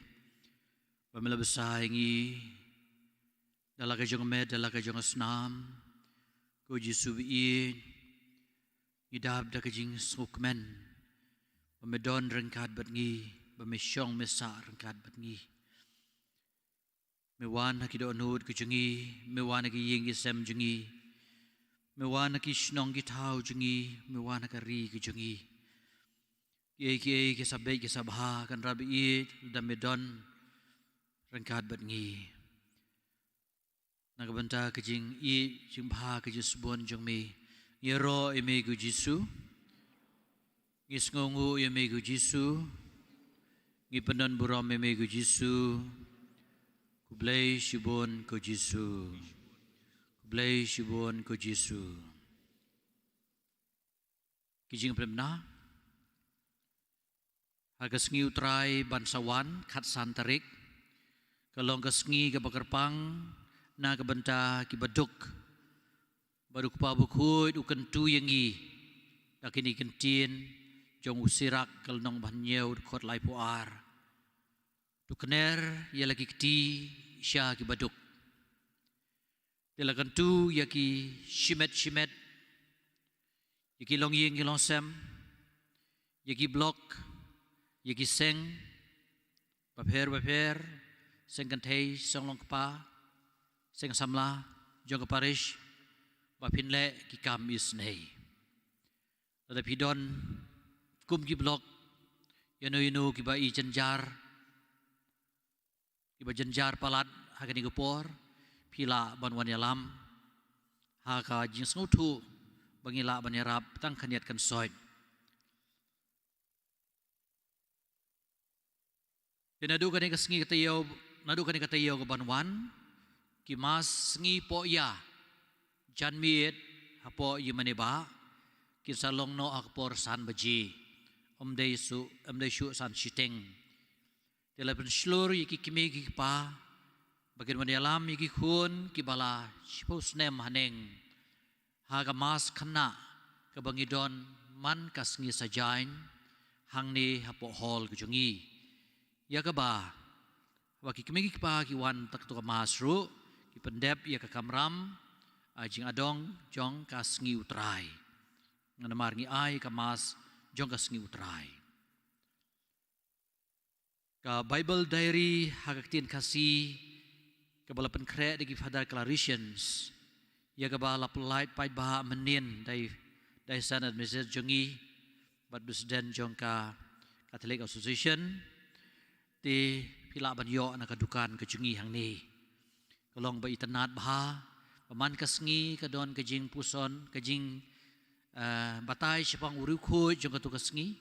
Pamela besaingi. Dalaka jong med, dalaka jong asnam. Ko Jisu I. Idab da kajing sukmen. Pamedon rengkat bat ngi. Pamesyong mesa rengkat bat ngi. Mewan haki do anud ke jengi. Mewan haki ying isem jengi. Mewan haki shnong ki tau jengi. Mewan haki ri ke jengi. Kiai ke sabai ke sabha kan rabi I dan medon rengkat bat ngi. Nakabenta ke jing I jing bha ke jisbon jong me. Yero ime gu Jisu. Ngis ngongu ime gu Jisu. Ngi penon buram ime gu Jisu. Kublai shibon ko Jisu. Kublai shibon ko Jisu. Kijing premna. Hagas ngi utrai bansawan kat santarik. Kalong kasngi ke bakarpang na kebenta ki baduk. Baduk pa bukut ukan tu yangi. Dakini kentin jong usirak kalnong banyau kot lai puar. Dukener ya lagi keti sya ki baduk. Dilakan tu ya ki shimet. Ya ki long ying ki long sem. Ya ki blok. Yagi seng, baper, seng kantei, seng long kepa, seng samla, jong keparish, bapinle ki kam isnei. Tetapi don, kum ki blok, yanu ki ba I jenjar, ki ba jenjar palat, hakani gepor, pila banwan yalam, haka jing sengutu, bangila banyarap, tang kaniat kan soid. Nadu kani kasngi katayo ke banwan kimas sngi po ya janmiet hapo yimaneba kinsalong no akpor san baji omdei shu san shiteng tela penslur yiki kimi ki pa bagian manialam yiki khun kibala shipos nem haneng haga mas khana kabangidon man kasngi sajain hangni hapo hall kujungi ya kaba waki kemegi pa ki wan tak to masru ki pendep ya ka kamram ajing adong jong kasngi utrai nganamar ngi ai kamas jong kasngi utrai ka Bible diary hagaktin kasi kabala penkre de ki Father Claricians ya kabala polite pai ba menin dai sanad message jongi bat presiden jong ka Catholic Association ti pila banyo na kadukan kejungi hang ni kalong ba itanat baha paman kasngi kadon kejing puson kejing batay sipang urukho jong katu kasngi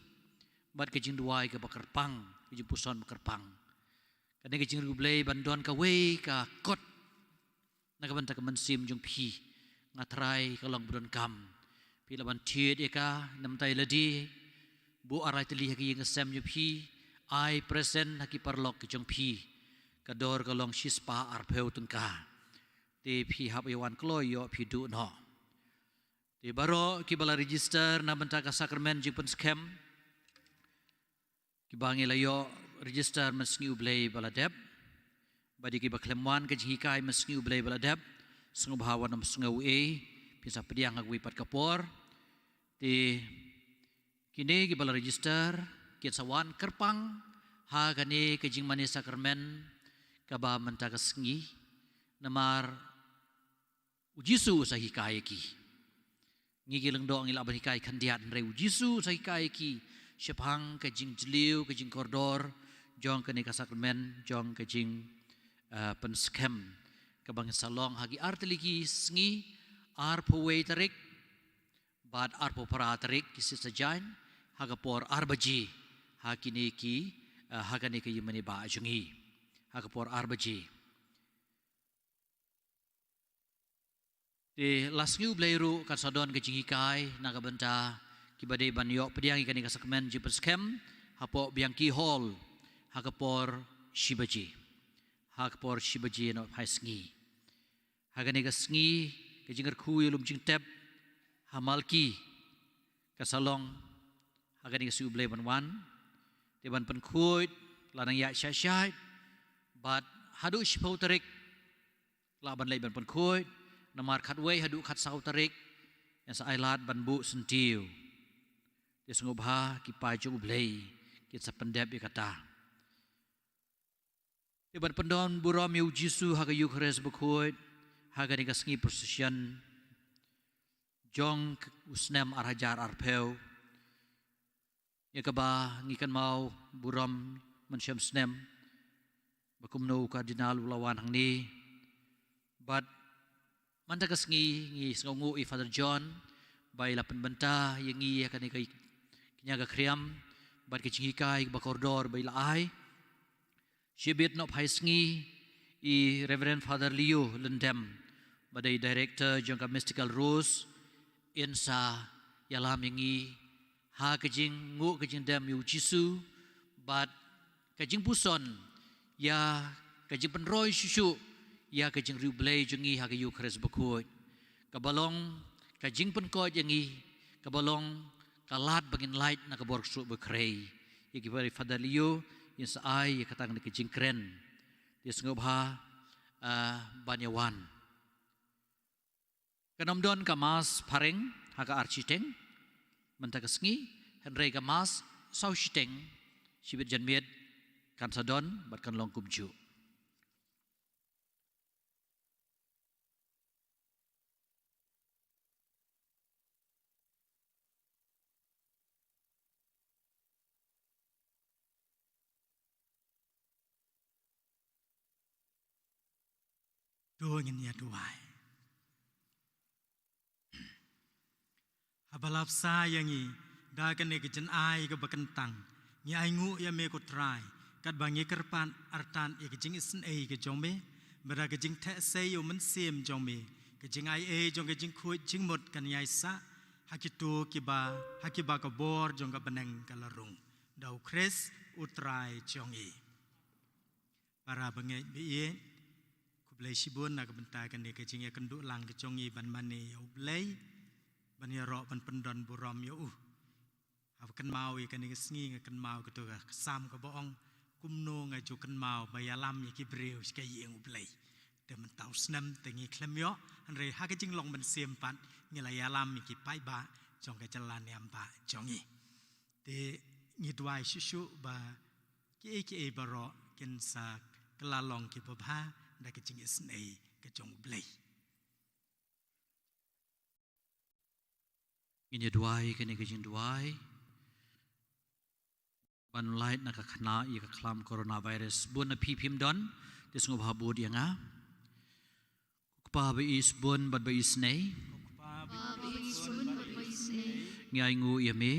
bat kejing duai ke bakarpang kejing puson bakarpang kani kejing rublay bandon ka way ka kot nakabanta ka mansim jong pi ngatrai kalong budon kam pila ban tiet eka namtay ladi bu arai teli haki ngasem jong pi I present haki parlok ke jong pi kador kalong shispa arpeu tungka ti pi hap yawan kloy yo pi du no ti baro ki bala register na benta ka sakramen jing pen scam ki bangi layo register mesngi ublay bala deb badi ki baklemwan ke jikai mesngi ublay bala deb sengu bahawan nam sengu e pisa pediang agui pat kapor ti kini ki bala register sawan kerpang ha kani kejing manis sakramen kaba menta kasngi namar ujisu sahikai ki ngigi lengdo ngila banikai kandiat re ujisu sahikai ki syapang kejing jeliu kejing kordor jong kani sakramen jong kejing penskem kabang salong hagi arteliki sngi arpo tarik bad arpo paratarik kisi sajain hagapor arbaji hakini ki hakani ki yimani ba jungi hakapor arbaji te lasngi ubleiru kasadon ke jingikai nakabenta kibade banyo pediang ikani kasakmen jipeskem hapo biangki hall hakapor shibaji no haisngi hagani kasngi ke jingar khu yulum jingtep hamalki kasalong hagani kasu ublei banwan Tiban penkuit lanang ya syai but hadu shpau tarik laban lai ban penkuit namar khatwei hadu khat sau tarik yang sa ailat ban bu sentiu dia sengubha ki paju blei ki sapendep ya kata tiban pendon buram yu jisu haga yu kres bekhuit haga ni kasngi procession jong usnem arhajar arpeu ya kaba ngikan mau buram mensyam snem bakumno kardinal ulawan hang ni but manta kasngi ngi sngongu i Father John bai lapan benta yang ngi akan kai kinyaga kriam bat kicing kai bakordor bai laai shibit nop hai sngi i Reverend Father Leo Lendem badai director jongka mystical rose insa yalam yang ngi ha kejing ngu kejing dem yu jisu but kejing puson ya kejing penroy susu ya kejing riublay jengi ha kayu kres bekut kabalong kejing penkot jengi kabalong kalat bagin light na kabork su bekrei ya kibari Father Leo yang saai ya katang ni kejing kren dia sengobha banyawan kanomdon kamas pareng haka architeng mentakasngi Henry kamas sau shiteng shibit janmiet kan sadon batkan long kumju dua ngin ya duai abalap sa yangi dagan ne kejen ai ke bekentang ni ai ngu ya me ko try kat bangi kerpan artan e kejing isen e ke jombe bera kejing te se yo men sim jombe kejing ai e jong kejing khu jing mot kan yai sa hakitu hakiba ka bor jong ka beneng kalarung dau kres utrai jongi para bangai bi kublai sibun na kebenta kan ne kejing ya kenduk lang ke jongi ban mane ya ublai ban ya ro ban pendon buram yo kan mau ikan ni sengi kan mau ketu kesam ke boong kumno ngai ju kan mau bayalam ya kibreu skai yang ublai de mentau snam tengi klemyo andre ha ke jing long ban siem pat ngila yalam ki pai ba jong ke jalan yam ba jongi de ngi dwai shu ba ki baro ken sa kelalong ki babha da ke jing isnei ke jong ublai ini duai kene kejing duai ban light na kakna i ka klam coronavirus bun na pipim don disngob habud yanga pa ba is bun bad ba is nei ngai ngu yame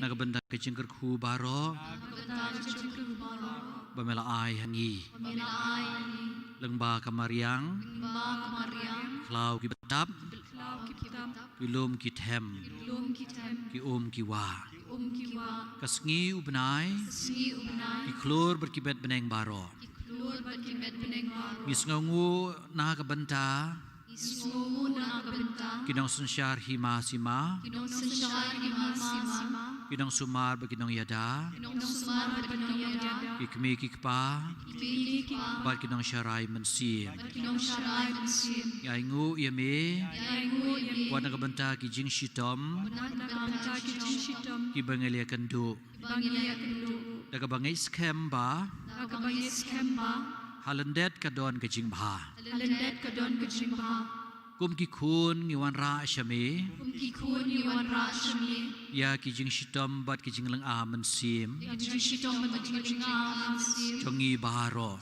na ka benda kejing kerku baro ba mela ai hangi lengba kamariang klau ki betap kilum ki them ki ki wa kasngi ubnai ki klur berkibet beneng baro ngisngongu na ka benta kinong sunsyar hima sima kinong sumar baginong yada ikmi kikpa bat kinong syarai mensim ya ingu yame wana ka benta ki jing shitom ki bangelia kendu daga bangai scam ba halendet kadon ke jing bha kum ki khun ngiwan ra shame ya ki jing shitom bat ki jing lang a mensim jongi baro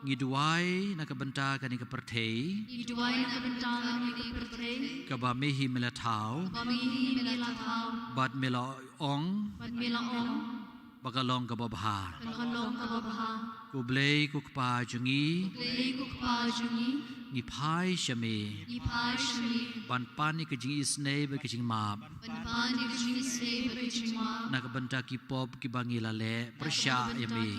ngiduai na ka benta ka ni ka perthei ka ba mehi melathau bat mela ong bagalong ka babha kublei kukpa jungi ni pai shame ban pani ke jing isnei ba ke jing map na ka benta ki pop ki bangila le persya yami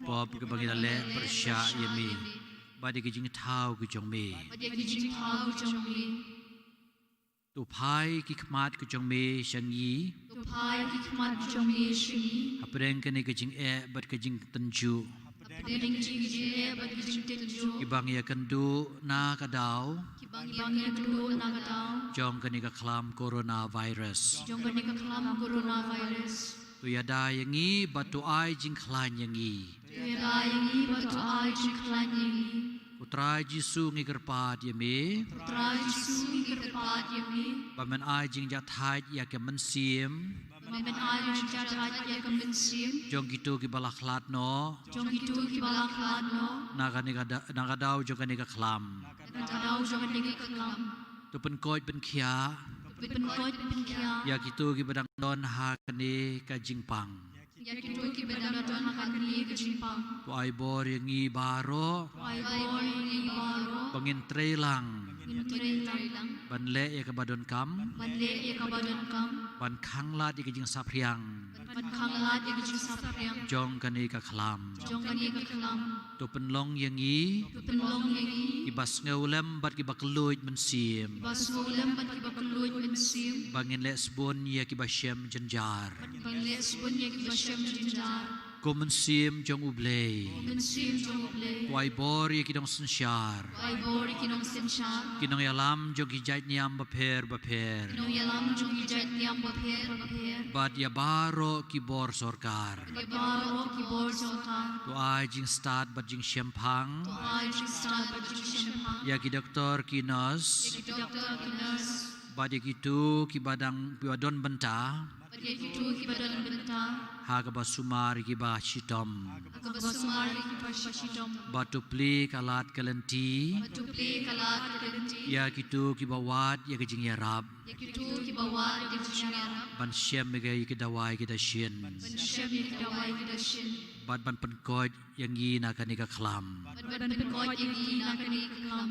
pop ki bangila le persya yami ba de ke jing thau ki jong me tu pai ki khmat ku jong me shangi tu pai ki khmat jong me shangi apreng kani ka jing bat ka jing tanju ding jing je bat ki jing tenju ibang ya kandu na ka daw bang ya kendu na ka daw jong kani ka khlam coronavirus jong kani ka khlam coronavirus tu ya da yangi bat tu ai jing khlan yangi tu ya da yangi bat tu ai jing khlan yangi Putra Jisu ngi kerpat ya me putra Jisu ngi kerpat ya me bamen ai jing jathai ya ke mensim bamen ai jing jathai ya ke mensim jong gitu ki balaklat no jong itu ki balaklat no naga daw jong kani ka khlam ka daw jong kani ka khlam tu pen koi pen khia pen koi pen khia ya gitu ki badang don ha kani ka jingpang ya kitu ki badang don ha kani ka jingpang tu ai bor yangi baro ai bor yangi baro bangin trelang lang ban le ya ka badon kam ban le ya ka badon kam ban khanglat ya ka jing sapriang ban khanglat ya ka jing sapriang jong kani ka khlam jong kani ka khlam tu pen long yangi tu pen long yangi ibas ngeulam bat ki bakluj mensim bas ngulam bat ki bakluj mensim bangin le sbon ya ki basyam jenjar ban le sbon ya ki basyam jenjar ko mensim jong ublei mensim jong ublei wai bor ya ki dong sensyar ai bor ki nong sensyar kinong yalam jong ki jait niam baper nong yalam jong ki jait niam baper bat ya baro ki bor sorkar ya baro ki bor sorkar tu ai jing start bat jing syempang tu ai jing start bat jing syempang ya ki doktor ki nurse ya ki doktor ki nurse bat ya ki tu ki badang badon benta bat ya ki tu ki badan benta ha ka basumar ki ba shitom ka basumar ki bashitom batu pli kalat kalenti batu pli kalat kalenti ya ki tu ki bawat ya ki jing yarab ya ki tu ki bawat ya ki jing yarab ban syem mega ki dawai ki da shin ban syem ki dawai ki da shin bat ban pen koj yang gi na kani ka khlam ban pen koj yang gi na kani ka khlam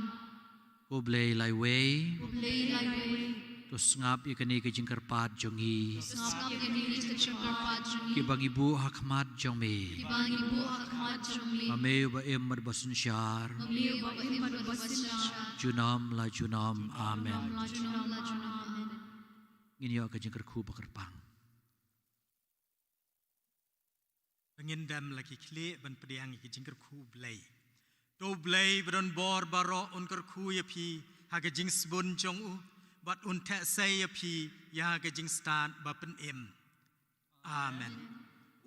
ublei lai wei ublei lai wei tu ngap ya kani ka jing kerpat jongi ngap ya kani ka jing kerpat jongi ki bang ibu hakmat jong me ki bang ibu hakmat jong me ame ba em mad basun syar ame ba em mad basun syar junam la junam amen la junam amen ngin yo ka jing kerku bakerpang Pengindam lagi kle ban pediang ki jingker ku blai. Do blai bron bor baro unker ku ya pi ha ka jing sbun jong u bat un ta sai ya pi ya ka jing stan ba pen em. Amen.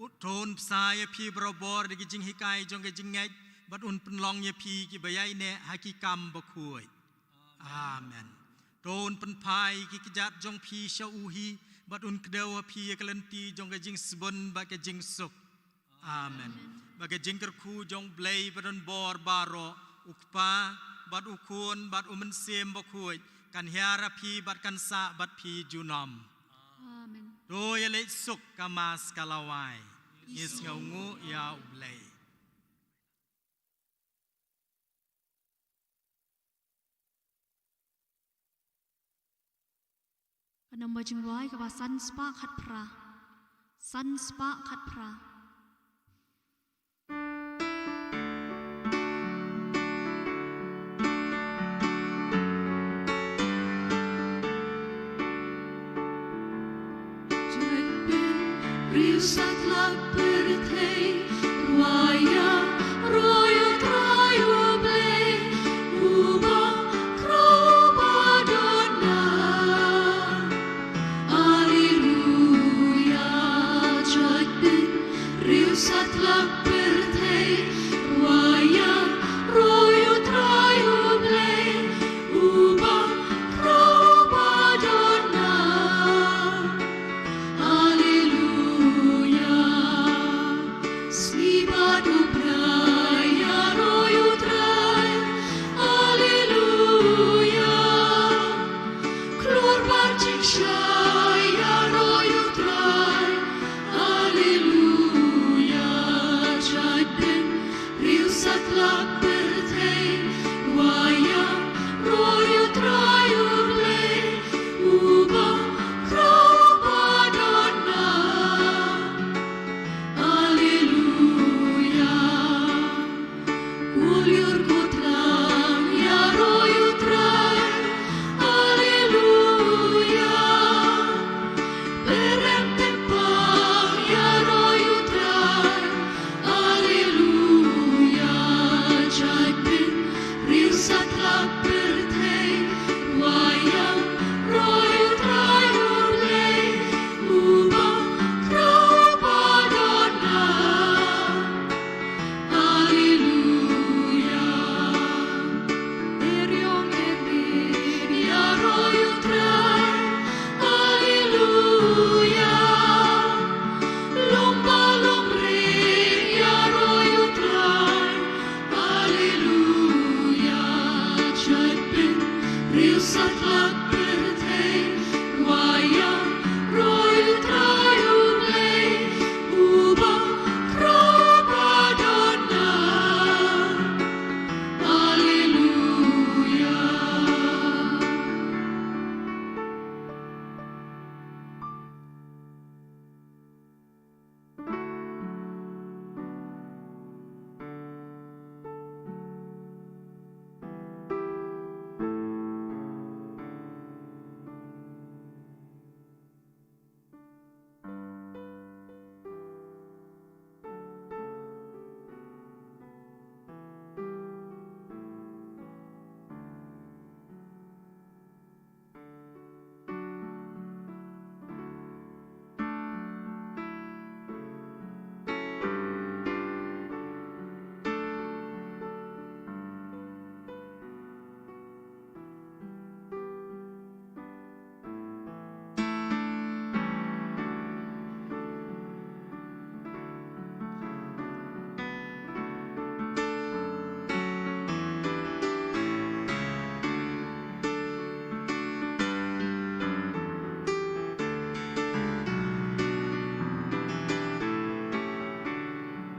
Utron psa ya pi bro bor ki jing hikai jong ka jing ngai bat un pen long ya pi ki bayai ne ha ki kam ba kuai. Amen. Don pen pai ki kijat jong pi sha u hi bat un kdewa pi ya kalenti jong ka jing sbun ba ka jing suk. Amen. Bagai jingker ku jong blai badan bor baro ukpa bat ukun bat umensem bakui kan hiara pi bat kan sa bat pi junam. Amen. Do ya le suk kamas kalawai. Yes ngaungu ya blai. Kanam bajing wai ka san spa khat pra. San spa khat pra. Riu sakla perthei